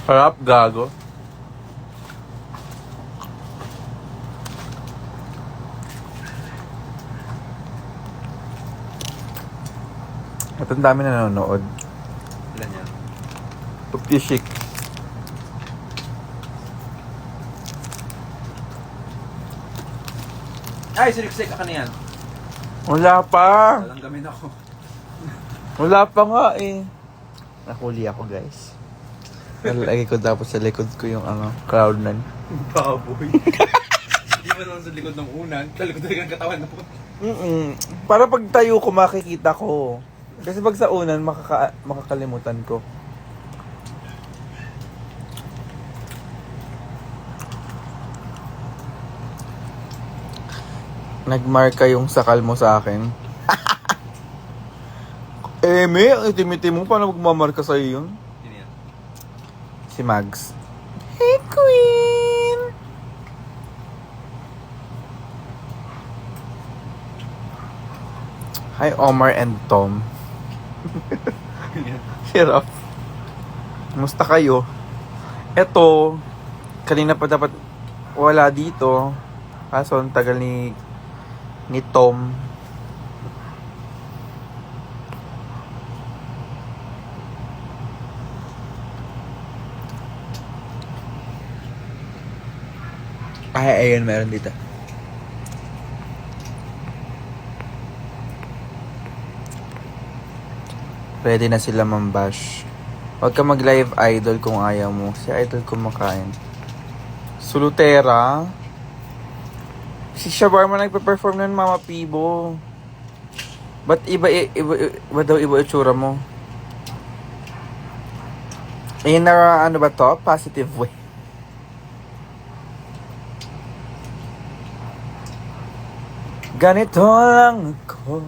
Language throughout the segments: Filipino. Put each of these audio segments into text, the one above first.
Harap, gago. At ang dami na nanonood. Ilan yan? Pupishik. Ay, siniksik ka na yan. Wala pa. Talanggamin ako. Wala pa nga eh. Nahuli ako guys. Nalagay ko tapos sa likod ko yung crowd nun. Baboy. Hindi mo naman sa likod ng unan. Sa likod ng katawan na po. Para pag tayo ko makikita ko. Kasi pag sa unan makakalimutan ko. Nagmarka yung sakal mo sa akin. Eme, ang itim-itim mo. Paano magmamarka sa'yo yun? Sino yan? Si Mags. Hey, Queen! Hi, Omar and Tom. Hirap. Musta kayo? Eto, kanina pa dapat wala dito. Kaso, ang tagal ni Tom. Ay, ayun, meron dito. Pwede na sila mambash. Huwag ka mag-live idol kung ayaw mo. Si idol kumakain. Sulutera. Si Shawarma nagpe-perform ng Mama Pibo. Ba't iba daw itsura mo? Ayun na, ano ba to? Positive way. Ganito lang ako.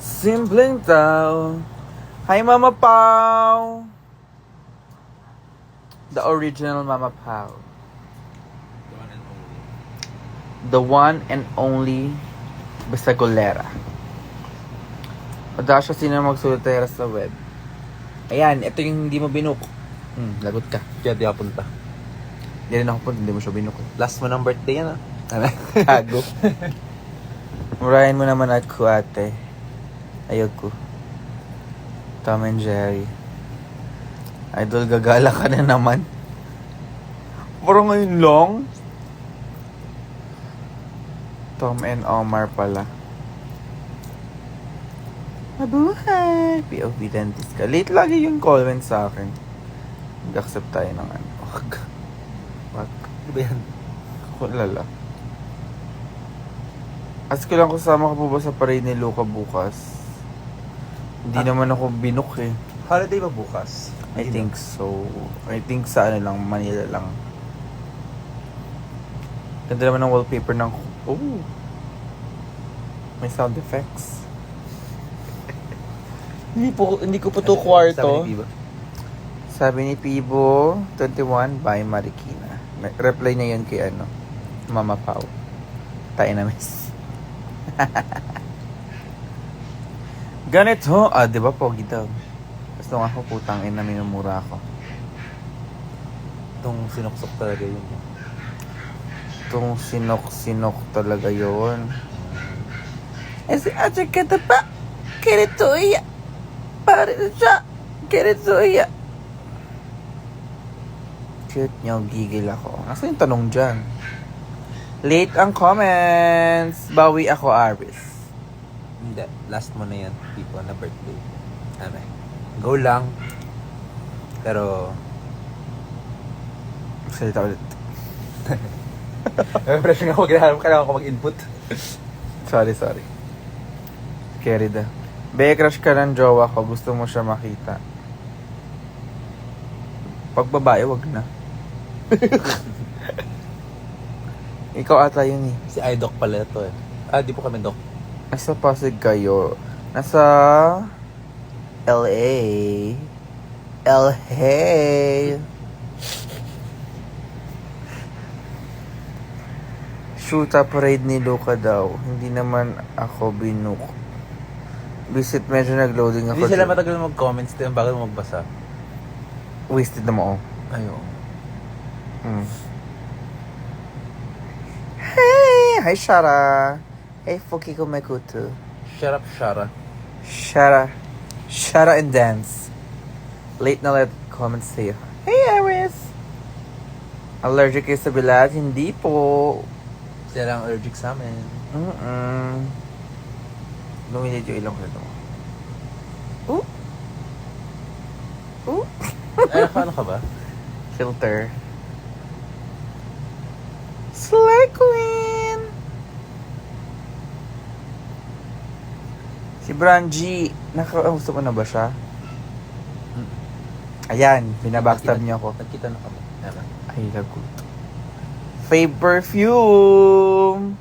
Simpleng tao. Hi, Mama Pao. The original Mama Pao. The one and only Bisagolera. Odasya, sino magsulutera sa web? Ayan, ito yung hindi mo binuk. Lagot ka. Kaya di ako punta. Hindi rin ako punta, hindi mo siya binuk. Last mo ng birthday yan ah. Kago. Murahin mo naman ako, ate. Ayoko. Tom and Jerry. Idol, gagala ka na naman. Parang ngayon long. Tom and Omar pala. Mabuhay! POV dentist ka. Late lagi yung comment sa akin. Mag-accept tayo ng ano. Wag. Ano ba yan? Lala. Ask ko lang kasama ka po ba sa parade ni Luca bukas? Hindi naman ako binuk eh. Holiday ba bukas? I think so. I think sa ano lang, Manila lang. Ganda naman ng wallpaper ng... Oh! May sound effects. Hindi ko po to kwarto. Sabi ni Pibo, 21 by Marikina. Reply niya yun kay ano, Mama Pao. Tayo na miss. Ganito. Di ba pogi daw? Gusto nga ako, putang ina, minumura ako. Itong sinuksok talaga yun. Itong sinok talaga yun. Ese acha kita pa. Ganito iya. Pare siya. Ganito iya. Cute niyo, gigil ako. Nasaan yung tanong dyan? Late ang comments. Bawi ako, Aris. Hindi. Last mo na yan. People na birthday. Ano eh. Go lang. Pero... Salita ulit. Fresh nga ako. Kailangan ko mag-input. Sorry. Carry da. Be, crush ka ng jowa ko. Gusto mo siya makita. Pag babae, wag na. Ikaw ata yun eh. Si iDoc pala ito eh. Di po kami Doc. Nasa Pasig kayo. Nasa... LA. Shoota parade ni Luca daw. Hindi naman ako binuk. Visit, medyo nag-loading ako. Hindi sila matagal mag-comments din bago magbasa. Wasted na mo, oh. Ayaw. Mm. Hey! Hi, Shara! Hey, Fukiko Mekutu. Shut up, Shara. Shara. Shara and dance. Late na let comments sa'yo. Hey, Aris! Allergic kayo sa bilat? Hindi po. Sila ang allergic sa amin. Lumilid yung ilong ko ito. Ooh! Ooh! Ay, ano ka ba? Filter. Slay Queen! Si Brangie, nakausap mo na ba siya? Ayan, binabackstab niyo ako. Nagkita na kami. Ano? Ay, lagot. Fave perfume!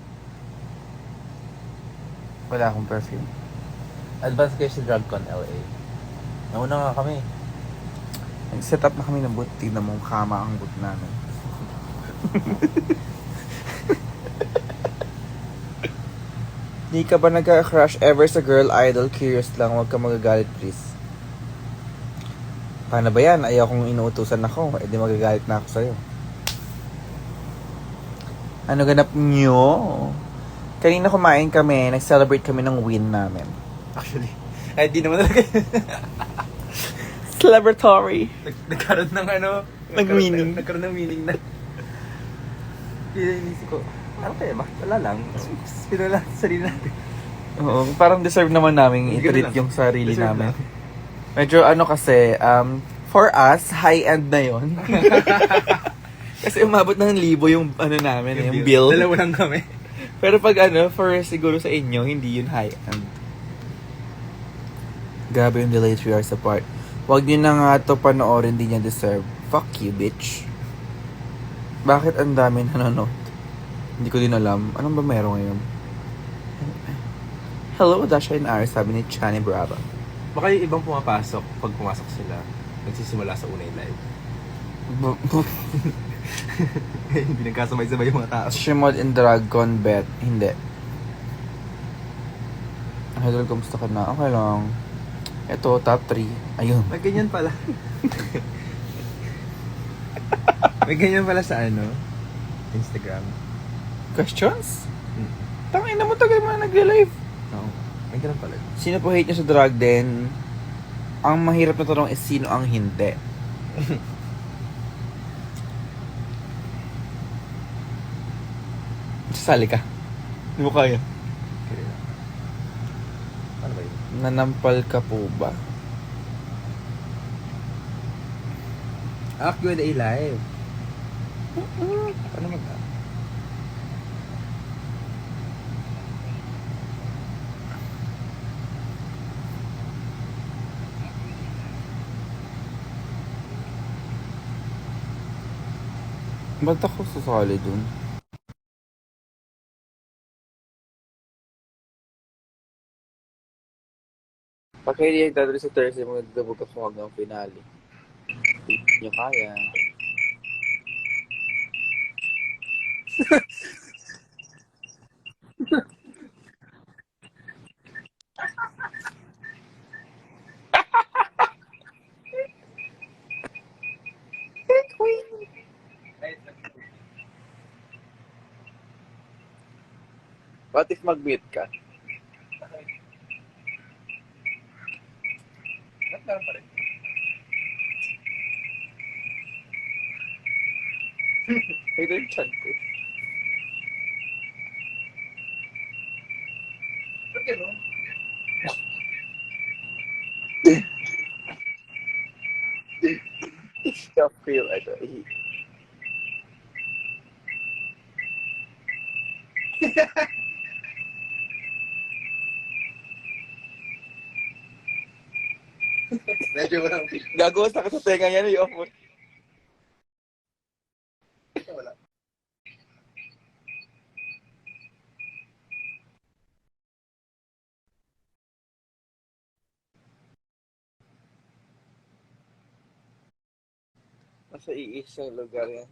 Wala akong perfume. Advance kayo sa DragCon LA. Nauna nga kami. Nag-set up na kami ng boot. Tignan mo kama ang boot namin. Di ka ba nagka-crush ever sa girl idol? Curious lang, huwag ka magagalit please. Paano ba yan? Ayaw kong inuutusan ako. Eh di magagalit na ako sa'yo. Ano ganap nyo? Kanina kumain kami, nag-celebrate kami ng win namin. Actually, ay di naman talaga. Celebratory. Nagkaroon ng ano? Nag-meaning. Nagkaroon ng meaning na. Inisip ko, ano kaya ba? Wala lang. Pinala sa sarili natin. Oo, parang deserve naman namin Hindi i-treat ganun lang. yung sarili Deserve namin. lang. Medyo ano kasi, for us, high-end na yon. Kasi umabot ng 1,000 yung ano namin, yung bill. Dalawa lang kami. Pero pag ano, for siguro sa inyo, hindi yun high-end. Grabe yung delay 3 hours apart. Huwag nyo na nga to panoorin, hindi niya deserve. Fuck you, bitch. Bakit ang dami nanonood? Hindi ko din alam. Anong ba meron ngayon? Hello, Dasha and Aris, sabi ni Chani Brava. Baka yung ibang pumapasok, pag pumasok sila, nagsisimula sa unay live. Hindi nagkasabay-sabay yung mga tao. Shimod and Dragon Bet. Hindi. Idol, kamusta ka na? Okay lang. Ito, top 3. Ayun. May ganyan pala. May ganyan pala sa ano? Instagram. Questions? Hmm. Tangin na mo tagal mo na nagre-live. Oo. May ganun pala. Sino po hate niya sa drag den? Ang mahirap na tanong is sino ang hindi. Sasali ka. Hindi mo kaya. Kaya. Ano ba yun? Nanampal ka po ba? Q&A live. Ano mag Ba't ako sasali dun? Pag hindi yung dadali sa Thursday, magdabog ako hanggang finale. Hindi nyo kaya. What if mag-meet ka? Meron pa rin. Ito yung chan ko. Ba't gano'n? Stop feel ito. Medyo walang Gagawa sa sa tenga yan yung offer. wala. Nasa iisang lugar yan.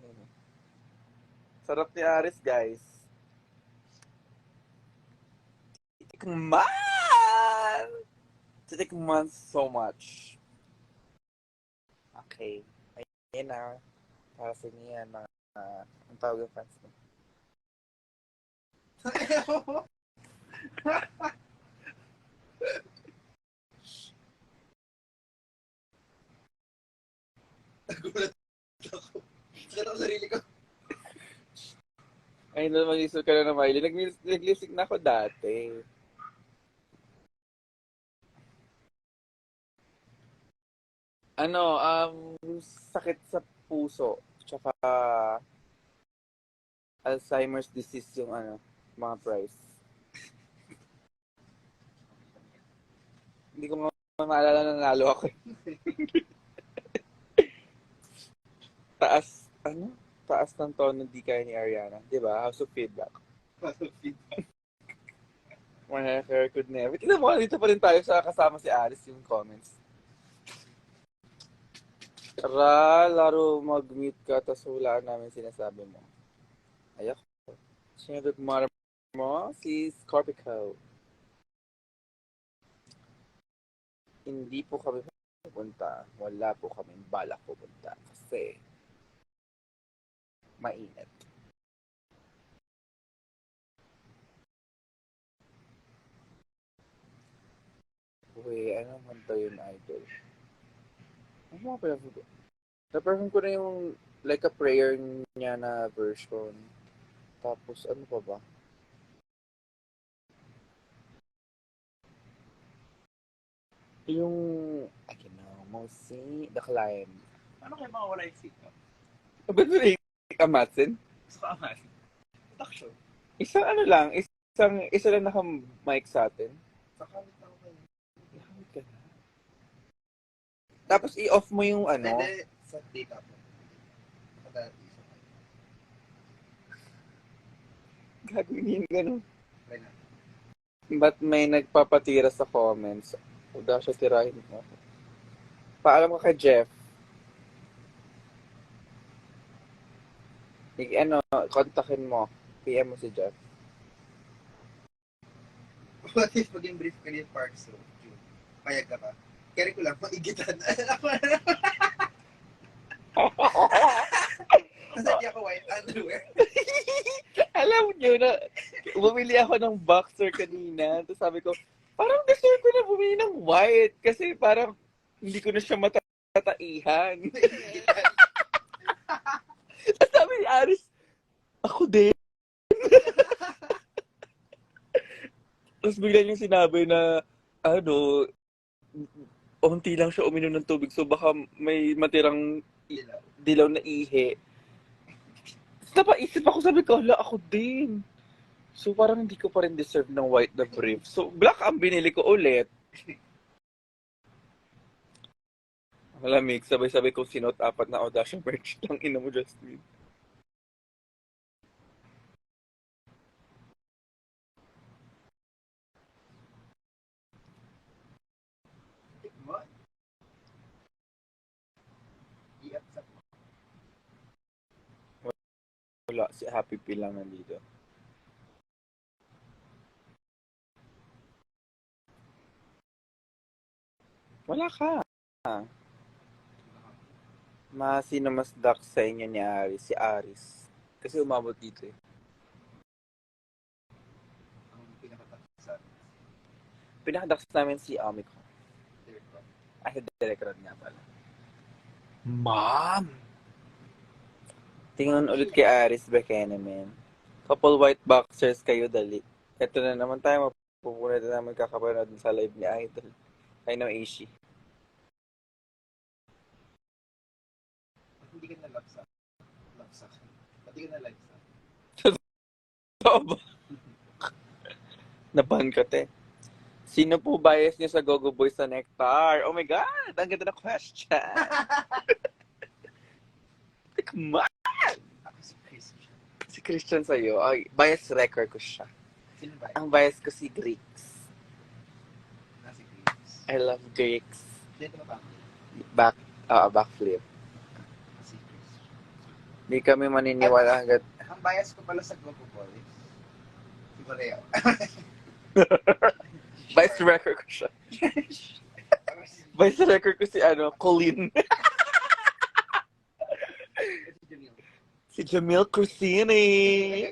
Sarap ni Aris, guys. Titikman! Titikman so much. Okay. na. Para sa inyo yan, mga, ang tawag ng fans mo. Nagulat ako. Sakit ako sarili ko. Ay, mag-isip ka na ng Miley. Nag-lipstick na ako dati. Ano, sakit sa puso. Tsaka Alzheimer's disease yung mga price. Hindi ko maalala na nanalo ako. Taas ng tono di kaya ni Ariana. Diba? House of Feedback. My hair could never. Tignan mo, dito pa rin tayo sa kasama si Alice yung comments. Tara, laro mag-mute ka, tapos hulaan namin sinasabi mo. Ayak. Sino nagmara mo? Si Scorpico. Hindi po kami pupunta. Wala po kami balak pupunta. Kasi mainit. Uy, ano man to yung idol? Ano mga pala po? Na-perform ko na yung like a prayer niya na version. Tapos ano pa ba? Yung I can almost see the climb. Ano kayo mawawala yung seat ko? Ba't mo naiikamatsin? Gusto ko aman. Production. Isang ano lang, isa lang naka-mic sa atin. Sakamit ako kayo. Nakamit ka na. Tapos i-off mo yung ano. Hindi, sa data po. Nakadati sa kayo. Gagawin ganun. Try na. Ba't may nagpapatira sa comments? O daw siya tirahin mo. Paalam ka kay Jeff. Kontakin mo. PM mo si Jeff. What if maging brief ka ni Park Slope? Payag ka ba? Kaya ko lang, maigitan. Nasaki ako white underwear. Alam niyo na, bumili ako ng boxer kanina. Tapos sabi ko, parang deserve ko na bumili ng white. Kasi parang hindi ko na siya matataihan. Tapos sabi ni Aris, ako din. Tapos bigla niyang sinabi na, unti lang siya uminom ng tubig. So baka may matirang dilaw na ihi. Napaisip ako, sabi ko, hala, ako din. So, parang hindi ko pa rin deserve ng white na brief. So, black ang binili ko ulit. Malamig, sabay-sabay kong sinot 4 na Audacia merch. Lang ina mo, Justin. What? I-accept mo. Wala, si Happy Peel lang nandito. Wala ka. Sino mas duck sa inyo ni Aris? Si Aris. Kasi umabot dito eh. Ang pinakatasan. Pinakaduck namin si Omicron. Third one. Ay, si Derek Rod nga pala. Mom! Tingnan ulit kay Aris Bekenemen. Couple white boxers kayo, dali. Ito na naman tayo, mapupunod na naman kakapanood sa live ni Idol. I know Aishi. Hindi ka na lapsa. Lapsa. Pati ka na lapsa. Oo ba? Naban ka, te. Sino po bias niyo sa Gogo Boy sa Nectar? Oh my God! Ang ganda na question! Tikman! Ako si Christian. Si Christian sa'yo. Ay, bias wrecker ko siya. Sino ba? Ang bias ko si Greeks. Si Chris. I love Greeks. Dito na ba? Backflip. Si Chris. Hindi kami maniniwala hanggat Ang bias ko pala sa Globo Boys. Si Boreo. bias wrecker ko siya. Bias wrecker ko si Colleen. Jamil Crucini.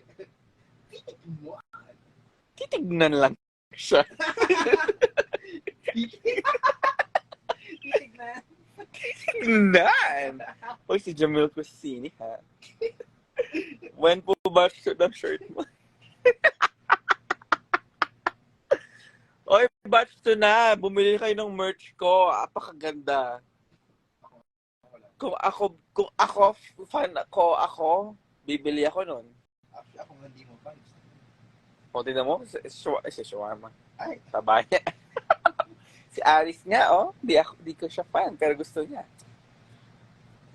Titignan lang siya. Titignan! Oy, si Jamil Crucini, ha? When po ba shoot ang shirt mo? Oy, batch to na. Bumili kayo ng merch ko. Apakaganda. Kung ako, fan ako, bibili ako nun. Actually, ako hindi mo pa. O, tignan mo, si Shawarma. Ay, Sabay niya. Si Aris nga, oh. Di ko siya fan, pero gusto niya.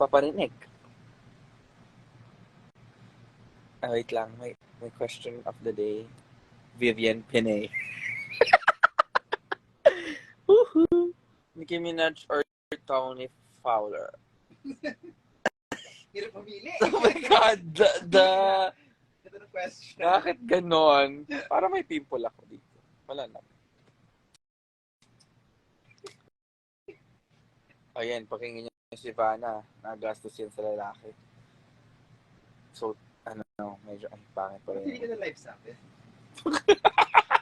Paparinig. Wait lang. May question of the day. Vivian Pinay. Woohoo! Nicki Minaj or Tony Fowler? hirap pamili. Oh my God! Ito na question. Bakit ganon? Para may pimple ako dito. Wala na. Ayan, pakinggan niyo si Vanna. Nagastos yan sa lalaki. So, medyo pangit pa Hindi rin. ka na live sa akin.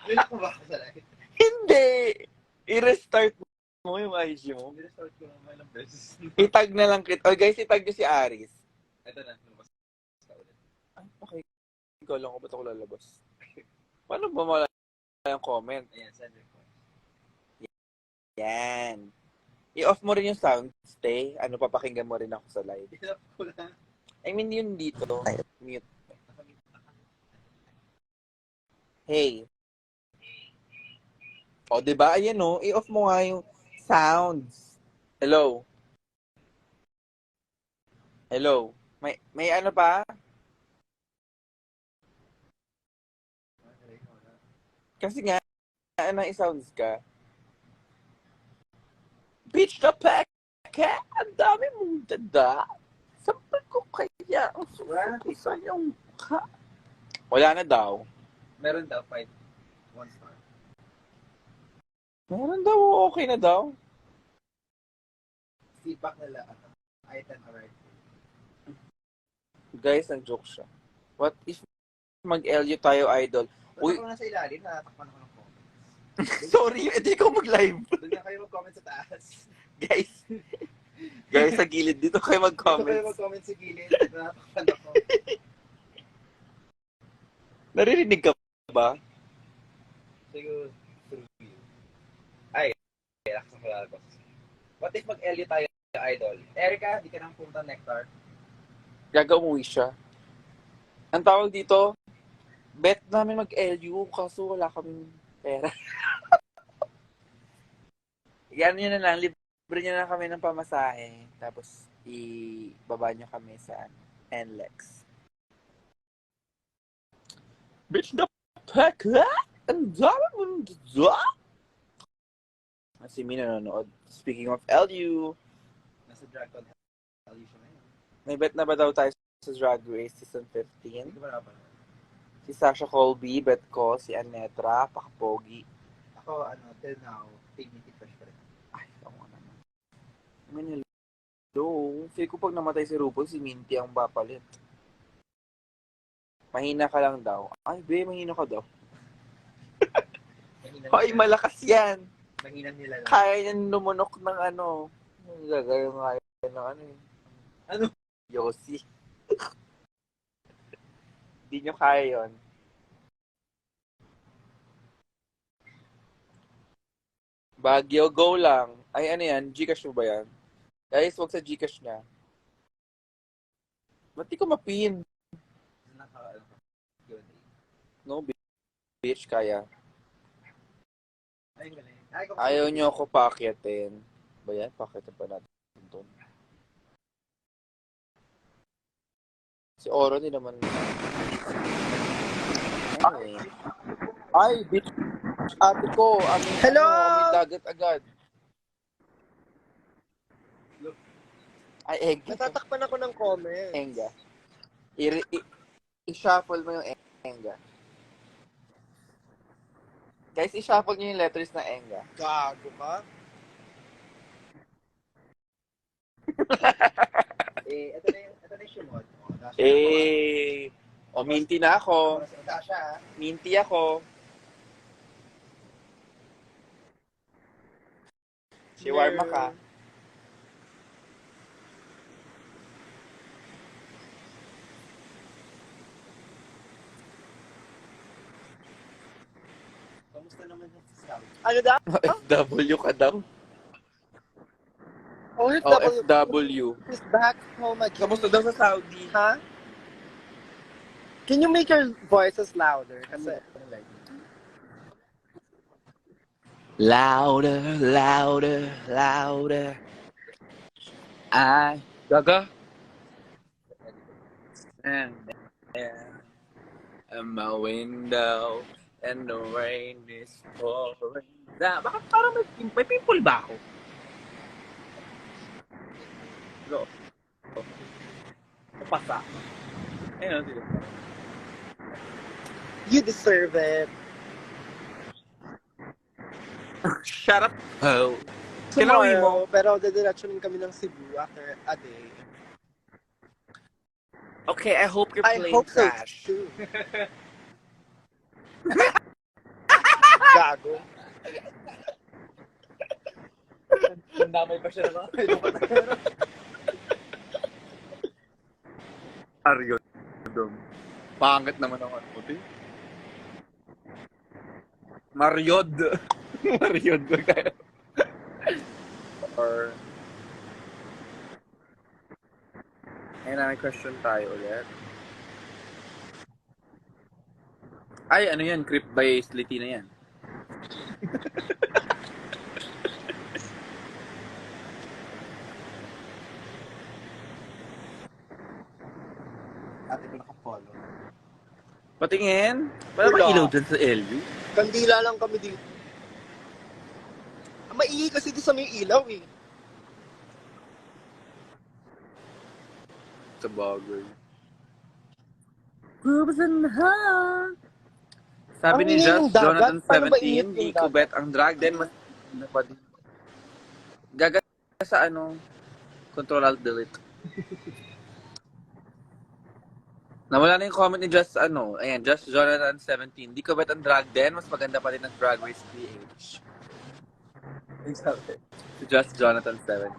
Wala ko ba ako sa live? Hindi! I-restart mo yung IG mo. Nirestart ko naman ilang beses. Itag na lang kita. Oh, guys, itag niyo si Aris. Ito na, lumabas ka ulit. Ay, okay. Ikaw lang ko ba't ako lalabas? Paano ba mawala yung comment? Ayan, send request. Yan. I-off mo rin yung sound. Stay. Papakinggan mo rin ako sa live. Hirap ko lang. I mean, yun dito. Mute. Hey. O, diba? Ayan o. I-off mo nga yung sounds. Hello. Hello. May ano pa? Kasi nga, i-sounds ka. Bitch na peke! Ang dami mong dada. Sampal ko kaya ang sulat ko sa iyong mukha. Wala na daw. Meron daw, 1 star. Meron daw. Okay na daw. Feedback nila, item arrived. Guys, nag-joke siya. What if mag-LU tayo, idol? Uy! Uy. Ako na sa ilalim, natatakpan ako ng comment. Sorry, hindi ko mag-live. Doon na kayo mag-comment sa taas. Guys, sa gilid dito kayo Dito kayo mag-comment. mag-comment sa gilid, natatakpan ako. Naririnig ka ba? Siguro, through you. Ay, relax ang lalabas. What if mag-LU tayo, idol? Erica, di ka nang punta Nectar. Umuwi siya. Ang tawag dito, bet namin mag-LU kaso wala kaming pera. Yan yun na lang, libre nyo na kami ng pamasahe. Tapos, ibaba nyo kami sa NLEX. Bitch na peka! Ang dami mong dada! Si Mina nanonood. Speaking of LU, Nasa drag con LU siya ngayon. may bet na ba daw tayo sa Drag Race Season 15? Hindi ko ba napan? Si Sasha Colby, bet ko. Si Anetra, Pakapogi. Ako, till now, dignity fresh pa rin. Ay, ako naman. I mean, hello. Feel ko pag namatay si RuPaul, si Minty ang bapalit. Mahina ka lang daw. Ay, be, mahina ka daw. Hoy, malakas yan. Mahinan nila lang. Kaya niyan lumunok ng ano. Gagawin nga yan ng ano eh. Ano? Yossi. Hindi nyo kaya yun. Baguio, go lang. Ay, ano yan? Gcash mo ba yan? Guys, wag sa Gcash niya. Ba't di ko mapin? No, bitch, kaya. Ay, galing. Ay, Ayaw nyo ako paakyatin. Ba yan? Paakyatin pa natin doon. Si Oro, hindi naman. Anyway. Ay, bitch. Ate ko, Hello! Aming dagat agad. Ay, egg. Natatakpan ako ng comments. Enga. I-shuffle mo yung Enga. Guys, i-shuffle nyo yung letters na Enga. Gago ka? Ito na yung shimon. Minty na ako. Dasha, Minty ako. Shawarma ka. kamusta naman yung scout? Ano daw? OFW ka daw. OFW OFW. is back home again. Kamusta daw sa Saudi? Ha? Can you make your voices louder? Kasi, Louder, louder, louder. Gaga. And my window and the rain is pouring down. Bakit parang may pimple ba ako? No. Pasa. Ayun, diba? you deserve it. Shut up. Oh. Kailan uwi mo? Tomorrow, pero dediretso rin kami ng Cebu after a day. Okay, I hope your I plane hope so crashed. too. Gago. Damay pa siya naman. Aryo. Pangit naman ang ano mo, Mariod. Mariod ba kayo? Or... Ayun na, may question tayo ulit. Ay, ano yan? Crypt by Slity na yan. Ate ko nakapolo. Patingin. Wala Wala. bang ilaw dyan sa LU? Kandila lang kami dito. Maingay kasi doon sa may ilaw eh. Sa bagay. Sabi Ang ni ingay ng Just dagat. Jonathan Paano ba 17, init di yung ko dagat? bet ang drag din mas gaga sa ano, Control Alt Delete. Nawala na yung comment ni Just ano, ayan, Just Jonathan 17. Di ko bet ang drag din, mas maganda pa rin ang Drag Race PH. Si Just Jonathan 17.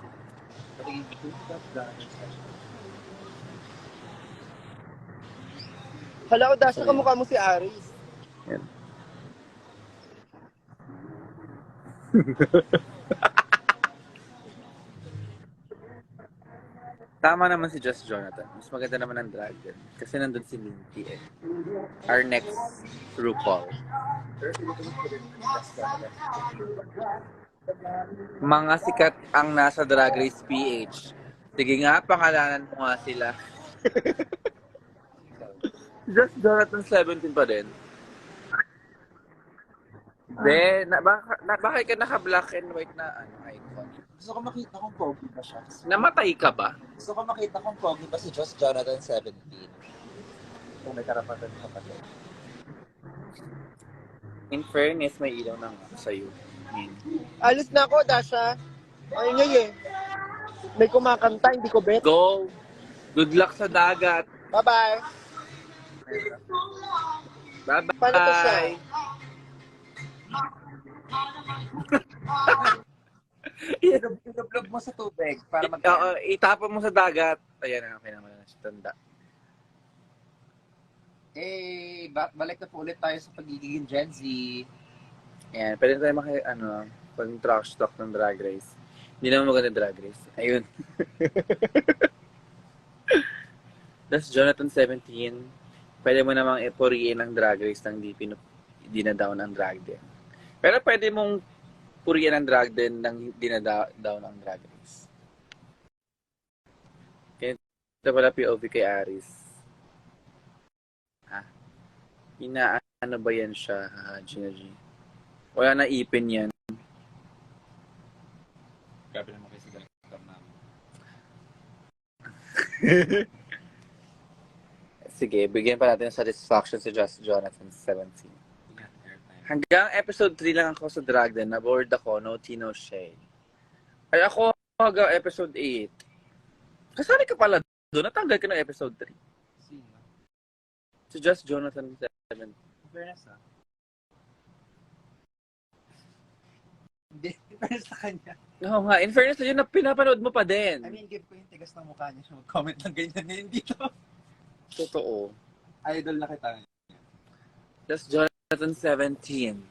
Hala ko, Dasha, kamukha mo si Aris. Yan. Tama naman si Just Jonathan. Mas maganda naman ang drag din. Kasi nandun si Minty eh. Our next RuPaul. Mga sikat ang nasa Drag Race PH. Sige nga, pangalanan mo nga sila. Just Jonathan 17 pa din. Then, bakit ka naka-black and white na icon? Gusto ko makita kung pogi ba siya. Namatay ka ba? Gusto ko makita kung pogi ba si Just Jonathan 17. Kung may karapatan ka pa din. In fairness, may ilaw na nga sa'yo. Alis na ako, Dasha. Ay, ngayon eh. May kumakanta, hindi ko bet. Go! Good luck sa dagat! Bye-bye. Bye-bye! Paano to siya? Ilublog mo sa tubig para mag- Itapon mo sa dagat. Ayan na, okay naman na siya. Tanda. Balik na po ulit tayo sa pagiging Gen Z. Ayan, pwede tayo pag-trash talk ng Drag Race. Hindi naman maganda Drag Race. Ayun. That's Jonathan 17. Pwede mo namang ipuriin ang Drag Race nang di dinadown ang drag din. Pero pwede mong puriin ang drag din nang dinadown ang Drag Race. Kaya ito pala POV kay Aris. Inaano ba yan siya, Gina G? Wala na ipin yan. Grabe naman kayo sa ganito namin. Sige, bigyan pa natin ng satisfaction si Just Jonathan 17. Hanggang episode 3 lang ako sa drag din. Na-board ako, no tea, no shade. Ay ako hanggang episode 8. Kasali ka pala doon, natanggal ka ng episode 3. So just Jonathan 7. Fairness ha. Hindi, fairness sa kanya. Oo nga, in fairness yun na pinapanood mo pa din. I mean, give ko yung tigas ng mukha niya siya mag-comment ng ganyan ngayon dito. Totoo. Idol na kita. Just Jonathan 17.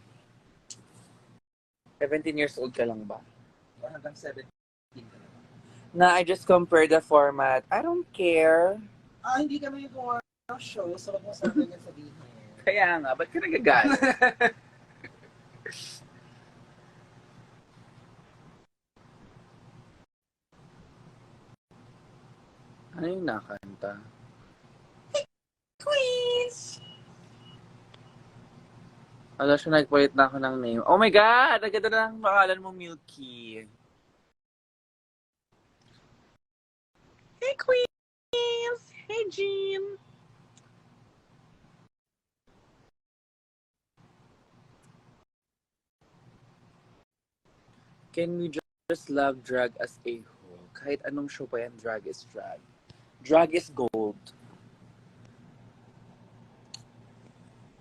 17 years old ka lang ba? Hanggang 17 ka na. Na I just compared the format. I don't care. Hindi kami yung gumawa ng show, so wag mo sa ganyan sabihin. Kaya nga, ba't ka nagagalit? Ano yung nakanta? Quiz! Alam siya, nagpalit na ako ng name. Oh my God! Ang ganda na ng pangalan mo, Milky. Hey, Quiz! Hey, Jean! Can we just love drag as a whole? Kahit anong show pa yan, drag is drag. Drag is gold.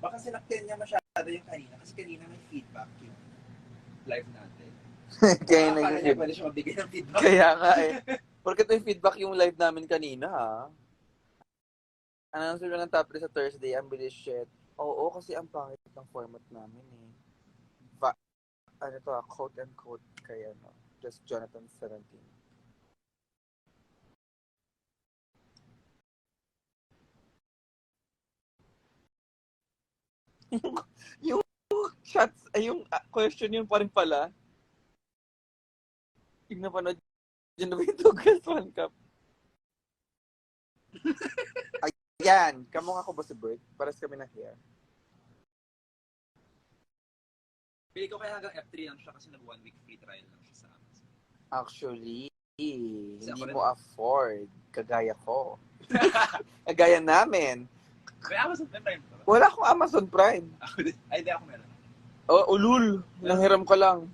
Baka sinaktin niya masyado yung kanina kasi kanina may feedback yung live natin. Kaya Akala niya nag- pwede siya magbigay ng feedback. Kaya nga eh. Porque may feedback yung live namin kanina ha. Announcer na ng top 3 sa Thursday, ang bilis shit. Oo, kasi ang pangit ng format namin eh. Ano to, quote and quote kaya no. Just Jonathan 17. yung shots, ay yung question yun pa rin pala. Yung napanood yun na yung Tugas One Cup. Ayan, kamukha ko ba si Bert? Paras kami na hair. Pili ko kaya hanggang F3 lang siya kasi nag 1 week free trial lang siya sa Amazon. Actually, hindi ako rin. mo afford. Kagaya ko. Kagaya namin. May Amazon Prime ba? Wala akong Amazon Prime. Ako din. Ay, hindi ako meron. Oh, ulul. Nanghiram ko lang.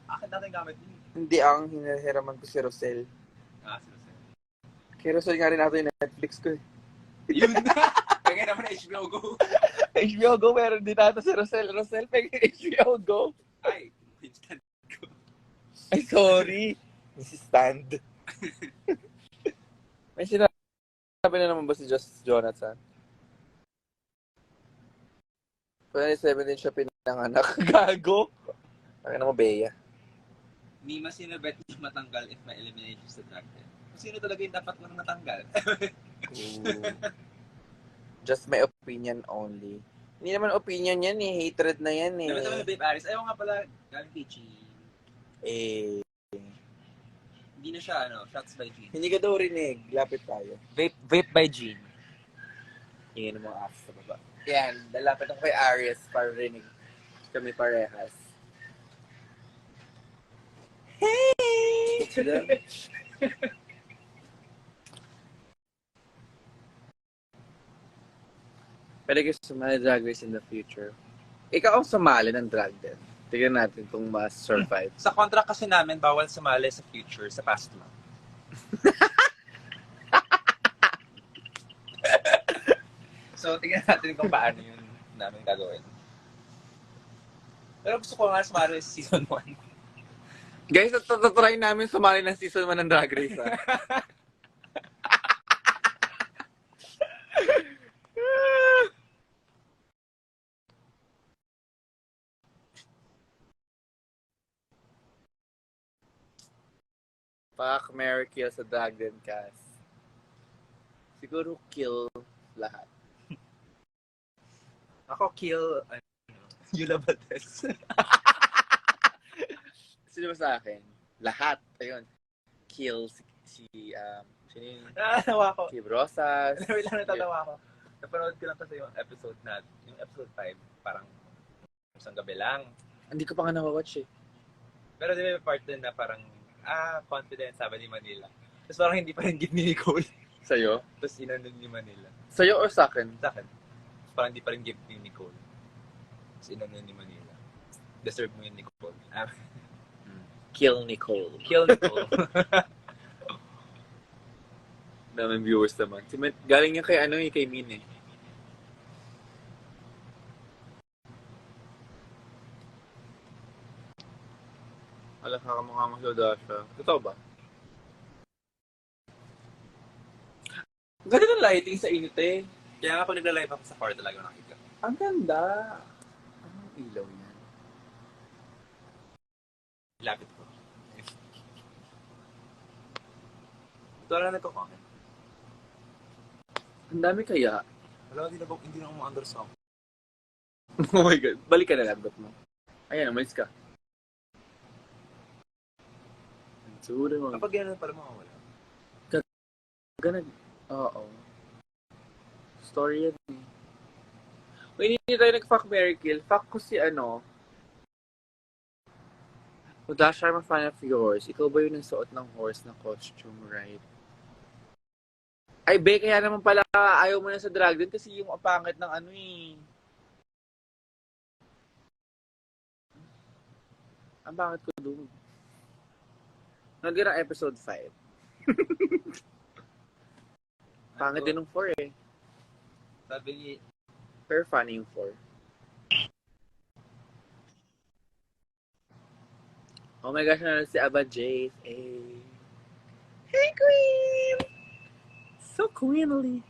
Akin natin gamit yun. Hindi ang hinahiraman ko si Rosel. Seriously. Kay Rosel nga rin nato yung Netflix ko eh. Yun na! Kaya naman na HBO Go. HBO Go, meron din nato si Rosel. Rosel, pag HBO Go. Ay, instant ko. Ay, sorry. Mrs. Stand. May sinabi na naman ba si Jonathan? 2017 siya pinanganak. Gago. Akin na mo, Bea. Mima, sino bet niyo matanggal if may elimination sa drag din? Sino talaga yung dapat mo nang matanggal? Ooh. Just my opinion only. Hindi naman opinion yan eh. Hatred na yan eh. Dapat naman Babe Aris. Ayaw nga pala, galing kay Chi. Eh. Hindi na siya, shots by Jean. Hindi ka daw rinig. Lapit tayo. Vape by Jean. Hingin mo ass sa baba. Yan. Lalapit ako kay Aries para rinig kami parehas. Hey! Pwede kayo sumali Drag Race in the future. Ikaw ang sumali ng drag din. Tignan natin kung ma-survive. Sa contract kasi namin, bawal sumali sa future, sa past lang. So, tingnan natin kung paano yun namin gagawin. Pero gusto ko nga sumali sa season 1. Guys, try namin sumali ng season 1 ng Drag Race. Ha? Fuck, Mary kill sa Drag din cast. Siguro kill lahat. Ako kill, Yula Bates. Sino ba sa akin? Lahat. Ayun. Kill si sino yun? Natawa ko. Si Rosas. Wait lang, natatawa ko. Napanood ko lang kasi yung episode na, yung episode 5, parang isang gabi lang. Hindi ko pa nga nawawatch eh. Pero di ba may part din na parang, confident, sabi ni Manila. Tapos parang hindi pa rin give ni Nicole. Sa'yo? Tapos inanon ni Manila. Sa'yo or sa akin? Sa akin, tapos parang hindi pa rin give ni Nicole. Tapos inanon ni Manila. Deserve mo yun, Nicole. Kill Nicole. Kill Nicole. Daming viewers naman. Galing niya kay kay Min eh. Wala ka kamukha mo si Odasha. Totoo ba? Ang ganda ng lighting sa init eh. Kaya nga pag nagla-live ako sa car talaga nakita. Ang ganda. Anong ilaw yan? Lapit ko. Ito lang nagko-comment. Ang dami kaya. Wala, hindi na umu-undersong. Oh my God. Balik ka na laptop mo. Ayan, umalis ka. Sura mo. Kapag gano'n pala mawawala. Ganun. Oo. Story yan eh. Uy, hindi tayo nag-fuck, Mary Kill. Fuck ko si ano. Odasha, I'm a fan of yours. Ikaw ba yun ang suot ng horse na costume, right? Ay, be, kaya naman pala ayaw mo na sa drag din kasi yung apangit ng ano eh. Ang pangit ko doon. Naging ng episode 5. Pangit din ng 4 eh. Sabi ni... Pero funny yung 4. Oh my gosh, na si Aba Jace. Hey. Hey, Queen! So queenly.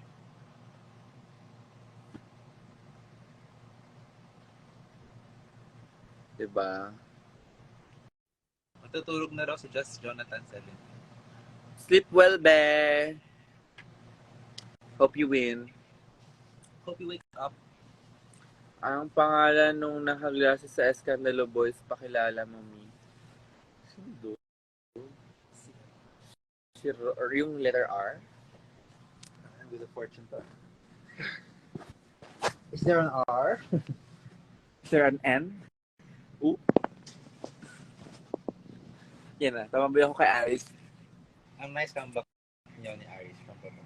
Diba? Matutulog na raw si Just Jonathan 7. Sleep well, be. Hope you win. Hope you wake up. Ang pangalan nung nakaglasa sa Escandalo Boys, pakilala mo, Mi. Sino doon? Or yung letter R? And with the fortune to. Is there an R? Is there an N? Ooh. Yan na. Tamabay ako kay Alice. Ang nice comeback niyo ni Aris from bottom.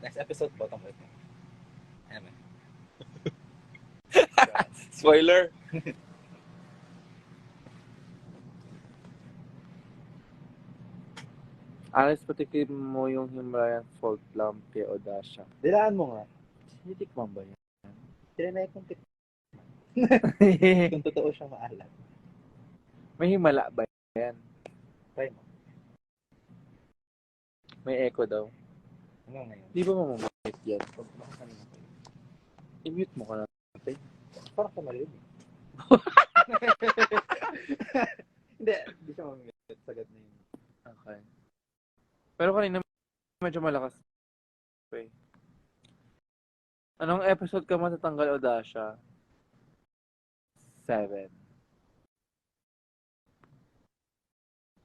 Next episode, bottom right na. Ano man. Spoiler! Alice, patikim mo yung Himalayan Salt Lamp kay Odasha. Dilaan mo nga. Titikman ba yan? Tinanay kong kung totoo siya maalat. May himala ba yan? Try mo. May echo daw. Hanggang ngayon. Di ba mamamit yan? Baka kanina pa yun. I-mute mo ka na. Parang kamaliw eh. Hindi siya mamimit. Sagad na yun. Okay. Pero kanina medyo malakas. Okay. Anong episode ka matatanggal, Odasha? 7.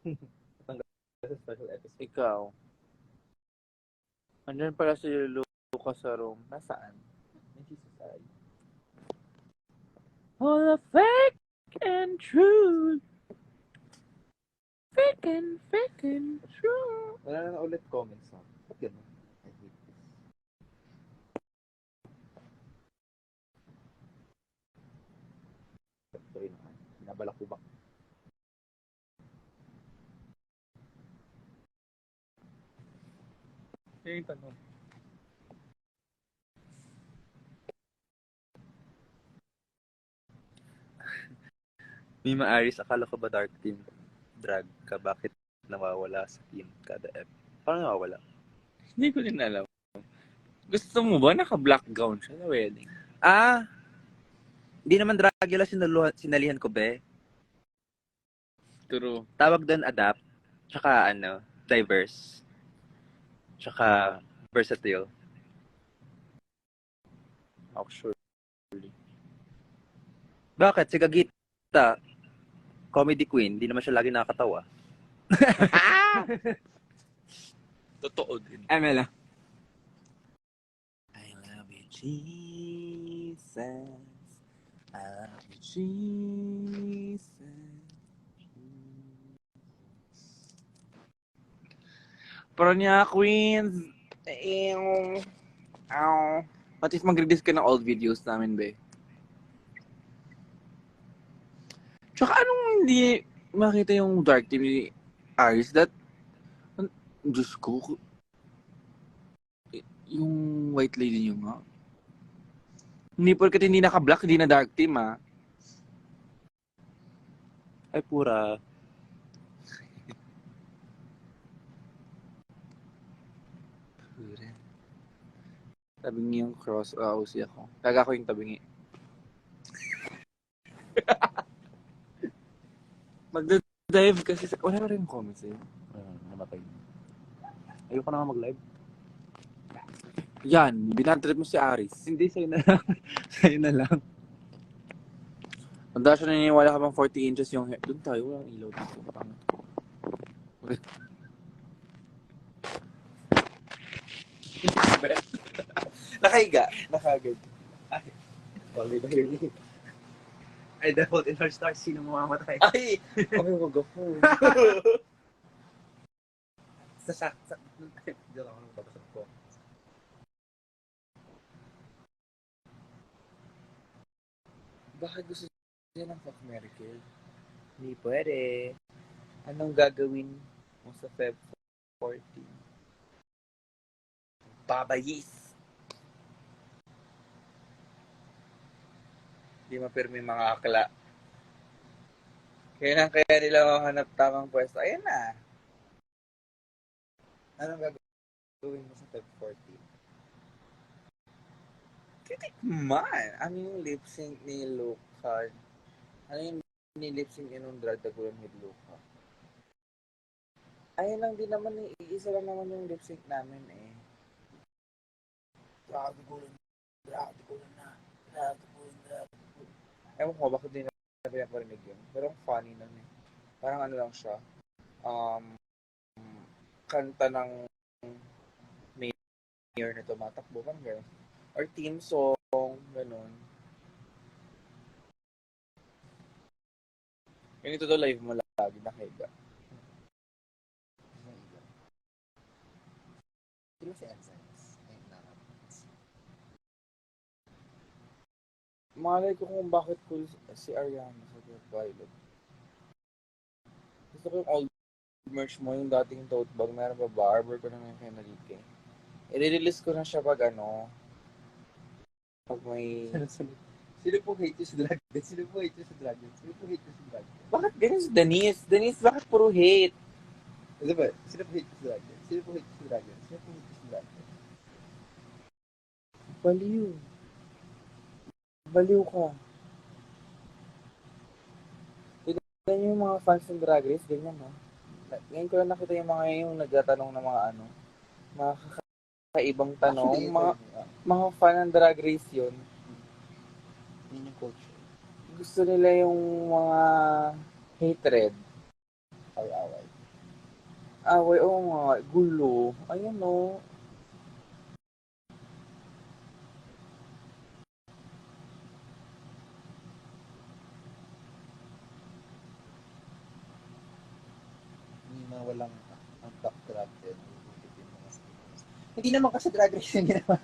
This is special episode. Ikaw. Andyan pala si Lucas sa room. Nasaan? May Jesus ay. All the fake and true. Fake and true. Wala na ulit comments na. Ba't ganun? I hate this. Sorry naman. Binabalakubak. Yung tanong. Mima Aris, akala ko ba dark team drag ka? Bakit nawawala sa team kada ep? Parang nawawala. Hindi ko din alam. Gusto mo ba naka-black gown siya sa wedding? Ah! Hindi naman Dragula sinalihan ko, be. True. Tawag doon adapt. Tsaka diverse. Tsaka versatile. Actually. Bakit? Si Gagita, comedy queen, di naman siya lagi nakakatawa. Totoo din. Emela. I love you, Jesus. I love you, Jesus. Pero niya, Queens, What if mag-release ka ng old videos namin, be? Tsaka anong hindi makita yung dark team ni Aris? Diyos ko, yung white lady niyo nga. Hindi porket hindi naka-black, hindi na dark team, ah. Ay, pura. Pura. Tabingi yung cross. Usi ako. Kaga ko yung tabingi. Magda-dive kasi sa... Wala na rin comments eh. Namatay. Ayoko na nga mag-live. Yan, binatrip mo si Aris. Hindi, sa'yo na lang. Sa'yo na lang. Ang siya naniniwala ka bang 40 inches yung hair. Doon tayo, walang ilaw dito. Pangit ko. Nakahiga. Nakagad. Only by your name. Ay, the Fault in Our Stars, sino mamamatay? Ay! Okay, wag ako. Sa Diyan ako nang babasag ko. Bakit gusto niya ng fuck, Mary Kill? Hindi pwede. Anong gagawin mo sa Feb 14? Babayis! Hindi mapirmi mga akla. Kaya nila mahanap tamang pwesto. Ayan na. Anong gagawin mo sa Feb 14? Titikman! Ano yung lip sync ni Luca? Ano yung ni-lip sync niya nung drag tagulan with Luca? Ayun lang din naman eh. Iisa lang naman yung lip sync namin eh. Drag tagulan na. Ewan ko, bakit din na pinaparinig yun. Pero ang funny nun eh. Parang ano lang siya. Kanta ng mayor na tumatakbo. Parang gano'n. Or team song. Gano'n. Ganito to live mo lagi nakahiga. Sino si Ensigns? Ayun na. Malay ko kung bakit cool si Ariana sa Violet. Gusto ko yung old merch mo, yung dating tote bag. Meron pa barber ko na yung Henrique. I-release ko na siya pag pag may... Sino po hate you sa Dragon? Sino po hate you sa Dragon? Sino po hate you sa Dragon? Bakit ganyan si Denise? Denise, bakit puro hate? Ano ba? Sino po hate you sa Dragon? Sino po hate you sa Dragon? Sino po hate you sa Dragon? Baliw. Baliw ka. Tignan yung mga fans ng Drag Race, ganyan no? Ngayon ko lang nakita yung mga yung nagtatanong ng mga mga kakaibang tanong. Mga fan ng Drag Race yun. Yun yung culture. Gusto nila yung mga hatred. Away-away. Away, oo nga, gulo. Ayan no. Hindi na walang ang backgrounded. Hindi naman kasi Drag Race yung ginawa.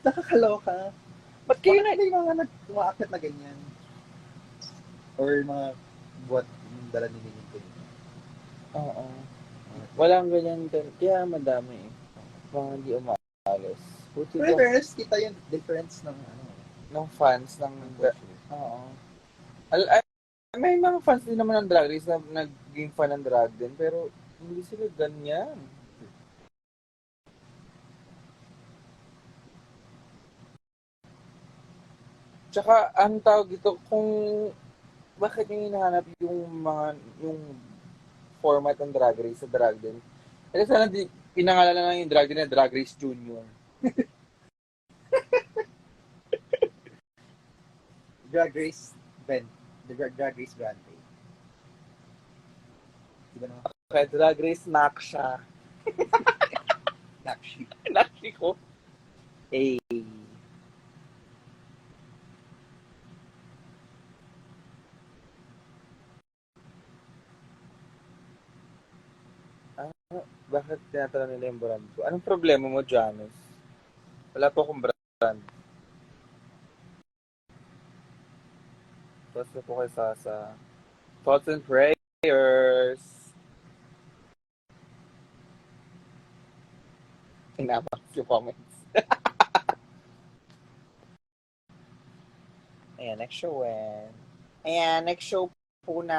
Nakakaloka. Ba't kayo Bakit may mga umaakit na ganyan? Or mga buwan yung dala ni Minin ko dito. Oo. Walang ganyan. Kaya madami eh. Mga hindi umaalis. Buti Pero daw fairness, kita yung difference ng ng fans ng... culture. Oo. May mga fans din naman ng Drag Race na naging fan ng drag din. Pero hindi sila ganyan. Tsaka, ang tawag dito, kung bakit yung hinahanap yung format ng Drag Race sa drag din. Kasi sana pinangalan lang yung drag din na Drag Race Junior. Drag Race Ben. The Drag Race Grande. Diba naman? Kaya Drag Race Naksha. Nakshi. Nakshi ko. Eh. Bakit tinatanong nila yung brand ko? Anong problema mo, Janice? Wala po akong brand. Thoughts na po kay Sasa. Thoughts and prayers. Tinamak yung comments. Ayan, next show when. Ayan, next show po na,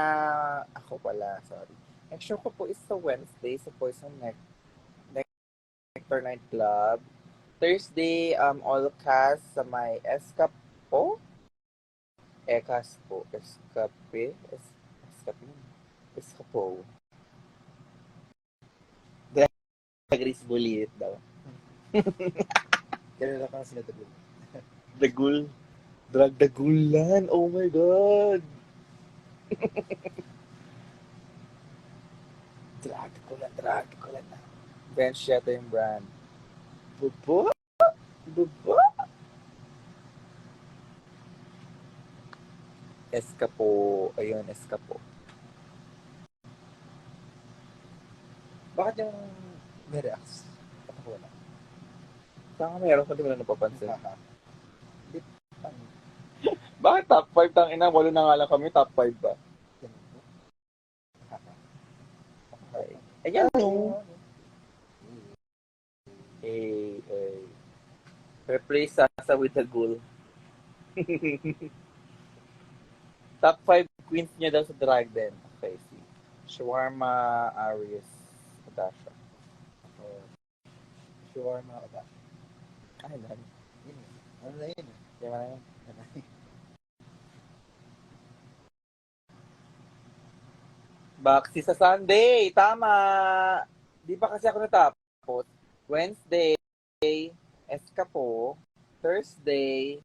ako pala, sorry. Next show ko po is sa Wednesday sa Poison Nectar Night Club. Thursday, all cast sa may Escapo? Ekas po. Escapo. Gris bulit daw. Ganun lang sila dagul. Dagul. Drag dagulan. Oh my God. Drag ko na. Bench yata yung brand. Bubo? Escapo. Ayun, Escapo. Bakit yung Mirax? Ako na. Saan ka meron ko di mo na napapansin? Hindi pa. Bakit top 5 tang ina? Walo na nga lang kami, top 5 ba? Okay. Ayan no. Replace Sasa with a ghoul. Top 5 queens niya daw sa drag din. Okay, see. Shawarma, Aries, Natasha. Shawarma ka ba? Ay, dahil. Yun. Ano na yun? Di ba na yun? Baxi sa Sunday. Tama. Di ba kasi ako natapos? Wednesday, Escapo. Thursday,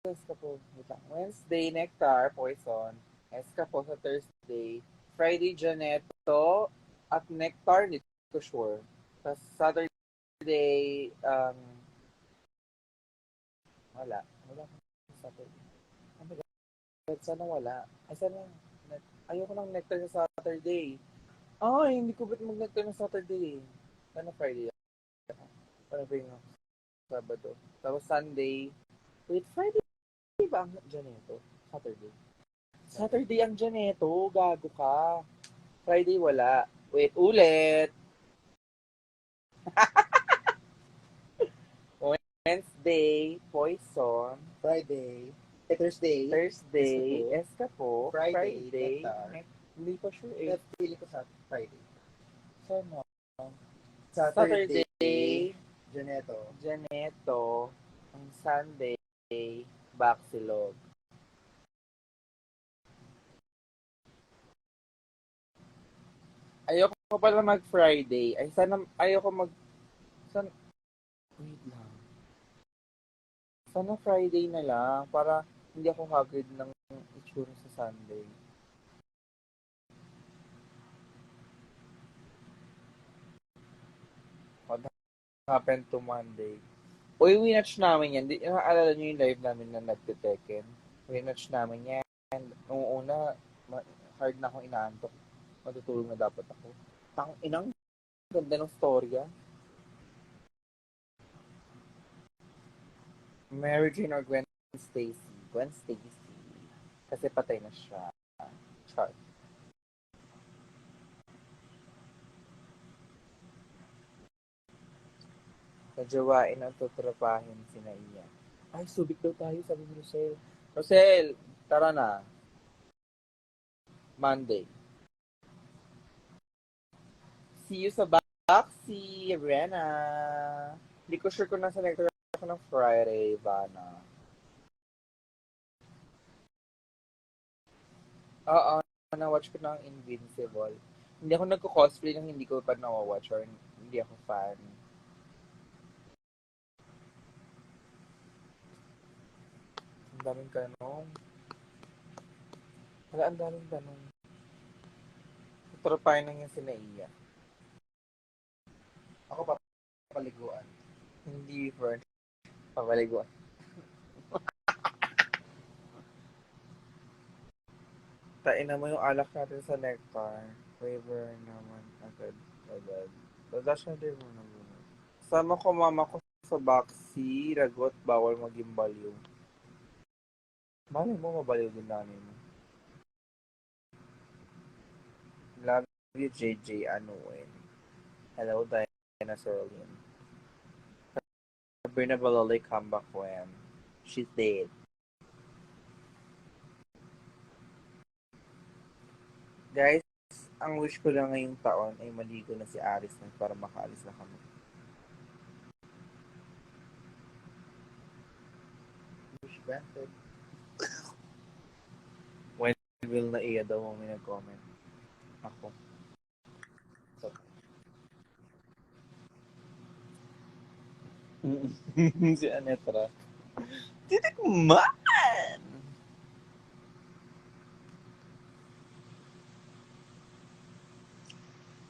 Escapo. Wait lang. Wednesday, Nectar, Poison. Escapo sa Thursday. Friday, Janeto. At Nectar, hindi ko sure. Tapos Saturday, wala. Wala sa Saturday. Oh my God, sana wala. Ay, sana. Ayoko ng Nectar sa Saturday. Ay, hindi ko ba't mag-nectar ng Saturday? Sana Friday. Para ba yung Sabado? Tapos Sunday. Wait, Friday ba ang Janeto? Saturday. Saturday ang Janeto. Gago ka. Friday wala. Wait, ulit. Wednesday, Poison. Friday. Thursday. Thursday, Escapo. Friday, Friday, Nectar. Hindi pa sure eh. Pili ko sa Friday. Sana. Saturday, Janeto. Janeto. Ang Sunday, Baxilog. Ayoko pala mag-Friday. Ay, sana, ayoko sana, wait lang. Sana Friday na lang para hindi ako haggard ng itsura sa Sunday. What happened to Monday? Uy, winatch namin yan. Naalala nyo yung live namin na nagtiteken? Winatch namin yan. Noong una, hard na akong inaantok. Matutulog na dapat ako. Inang ganda ng storya. Mary Jane or Gwen Stacy? Gwen Stacy. Kasi patay na siya. Char. Najawain ang tutrapahin si Naiya. Ay, subik daw tayo, sabi ni Rosel. Rosel, tara na. Monday. See you sa Baxi, Rena. Hindi ko sure kung nasa lecture ako ng Friday, Vanna. Oo, na-watch ko ng Invincible. Hindi ako nagko-cosplay nang hindi ko pa na-watch or hindi ako fan. Ang daming tanong. Wala, ang daming tanong. Tutrapahin lang yung si Naiya. Ako papaliguan. Hindi, Fern. Papaliguan. Tain mo yung alak natin sa Nectar. Waiver naman agad. Dadasya din mo na muna. Sama ko mama ko sa Baxi, ragot, bawal maging baliw. Malay mo, mabaliw din namin mo. Love you, JJ Anuin. Hello, Diana Serlin. Sabrina Baloli comeback when she's dead. Guys, ang wish ko lang ngayong taon ay maligo na si Aris na para makaalis na kami. Wish granted. When will na iya daw may nag-comment? Ako. So, Si Anetra. Titikman!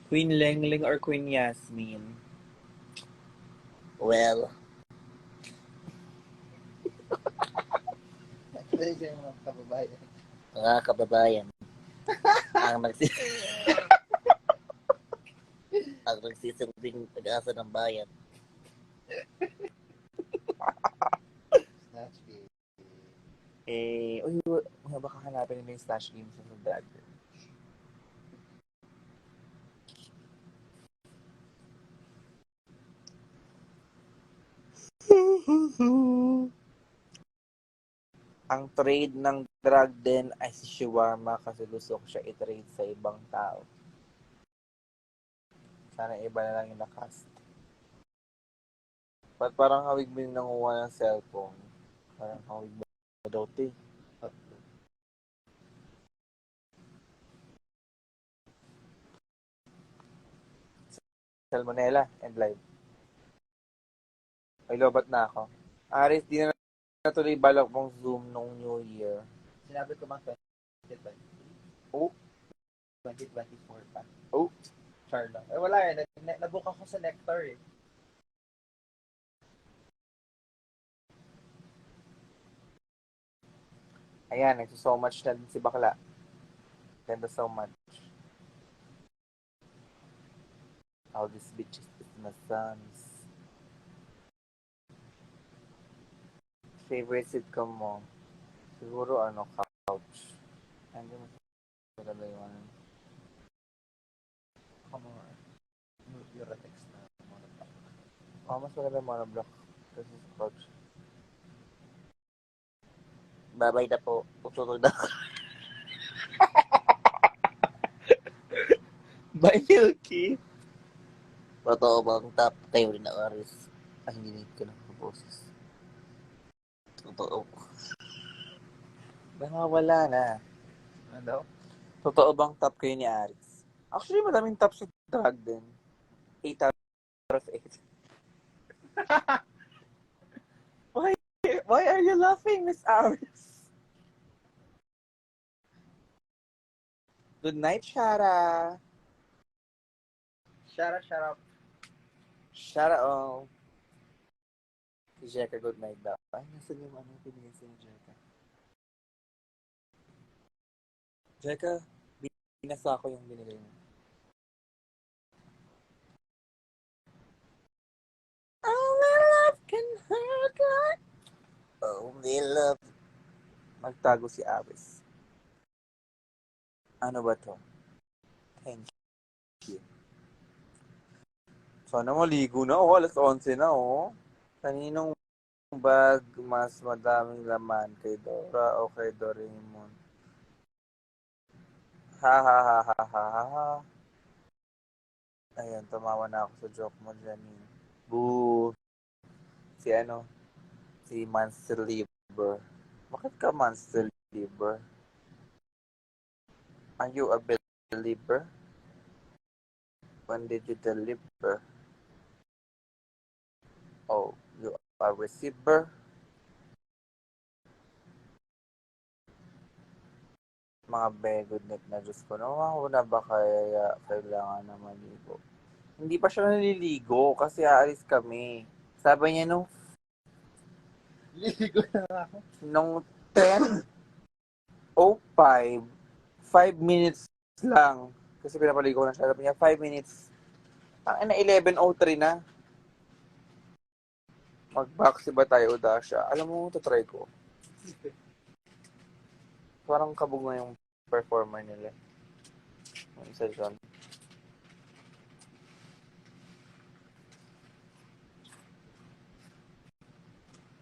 Queen Lengling or Queen Yasmin? Well, pwede siya yung mga kababayan. mga kababayan, ang ang nagsisilbing pag-asa ng bayan. Snatch game. Baka hanapin nila yung Slash Games sa Drag Race. Ang trade ng drag din ay si Shawarma kasi gusto ko siya i-trade sa ibang tao. Sana iba na lang yung nakast. Ba't parang hawig mo yung nanguha ng cellphone? Parang hawig mo daw, te. Salmonella and live. May lobat na ako. Aris, di na natuloy balak mong Zoom nung New Year. Sinabi ko mga 2023. Oh. 2024 pa. Oh. Char lang. Wala eh. Nabook ako sa Nectar eh. Ayan, nagso-so much na din si Bakla. Ganda so much. All these bitches is my sons. Favorite sitcom mo? Siguro Couch. Hindi mo maganda yung ano. Come on. You're a text na. Mas maganda yung Monoblock. Kasi sa Couch. Babay na po. Tutulog na. Bye, Milky. Totoo bang top kayo rin na Aris? Ang ginig ko ng boses. Totoo. Baka wala na. Ano daw? Totoo bang top kayo ni Aris? Actually, madaming top sa drag din. 8 out of 8. Why are you laughing, Miss Aris? Good night, Shara. Shut up. Shara, oh. Si Jeka, good night daw. Ay, nasan yung pinigay sa Jeka? Jeka, binasa ko yung binigay mo. Only love can hurt like only love. Magtago si Aris. Ano ba to? Thank you. Sana maligo na. Alas 11 na, Kaninong bag mas madaming laman? Kay Dora o kay Doraemon? Ha ha ha ha ha ha ha. Ayun, tumawa na ako sa joke mo, Janine. Boo! Si Monster Liver. Bakit ka Monster Liver? Are you a believer? When did you deliver? Oh, you are a receiver? Mga begod net na Diyos ko. Naman na ba kaya kailangan na maligo? Hindi pa siya naliligo kasi aalis kami. Sabi niya Ligo na ako. nung 10:05, 5 minutes lang. Kasi pinapaligo na siya. Sabi niya, 5 minutes. Ang 11:03 na. Mag-boxy ba tayo, Dasha? Alam mo, tatry ko. Parang kabog na yung performer nila. Yung session.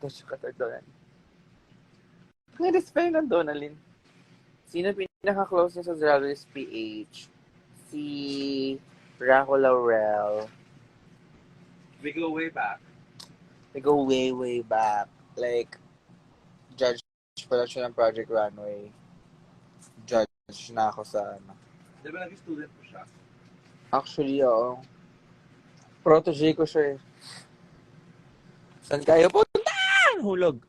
Dasha ka, Donalyn. Nga-spell ng Donalyn. Sino pinaka-close niya sa Zeralis PH, si Raco Laurel. We go way back. We go way, way back. Like, judge pala siya ng Project Runway. Judge na ako sa ano. Di ba nag-student ko siya? Actually, oo. Protege ko siya eh. Saan kayo punta? Hulog.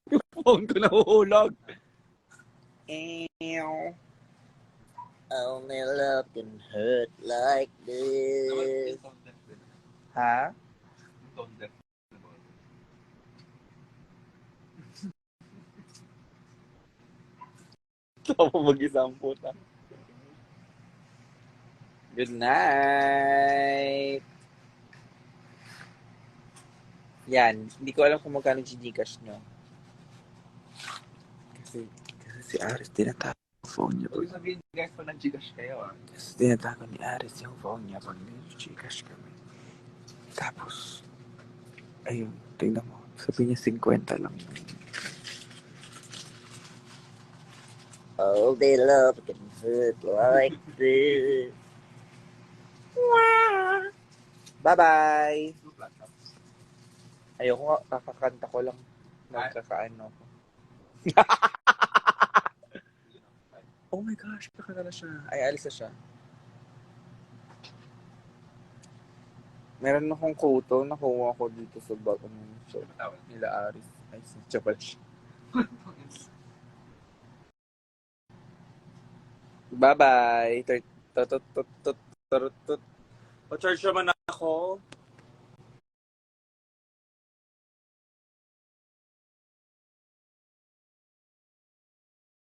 Yung phone ko nahuhulog. Ew. Only love can hurt like this. Tone deaf din. Ha? Tone deaf. Ito mo mag-isang puta. Good night. Yan. Hindi ko alam kung magkano Gcash nyo. Kasi si Aris tinatago yung phone niya. Huwag sabihin guys pa nag-Gcash kayo ah. Kasi tinatago ni Aris yung phone niya pag Gcash kami. Tapos, ayun, tingnan mo. Sabi niya 50 lang. All day love can hurt like this. Bye-bye! Ayoko nga, kakakanta ko lang. Nagkakaano ko. Oh my gosh, kakanta na siya. Ay, alis na siya. Meron akong kuto, nakuha ko dito sa bagong show nila Aris. Ay, si Chapach. Bye-bye! O, charge naman ako.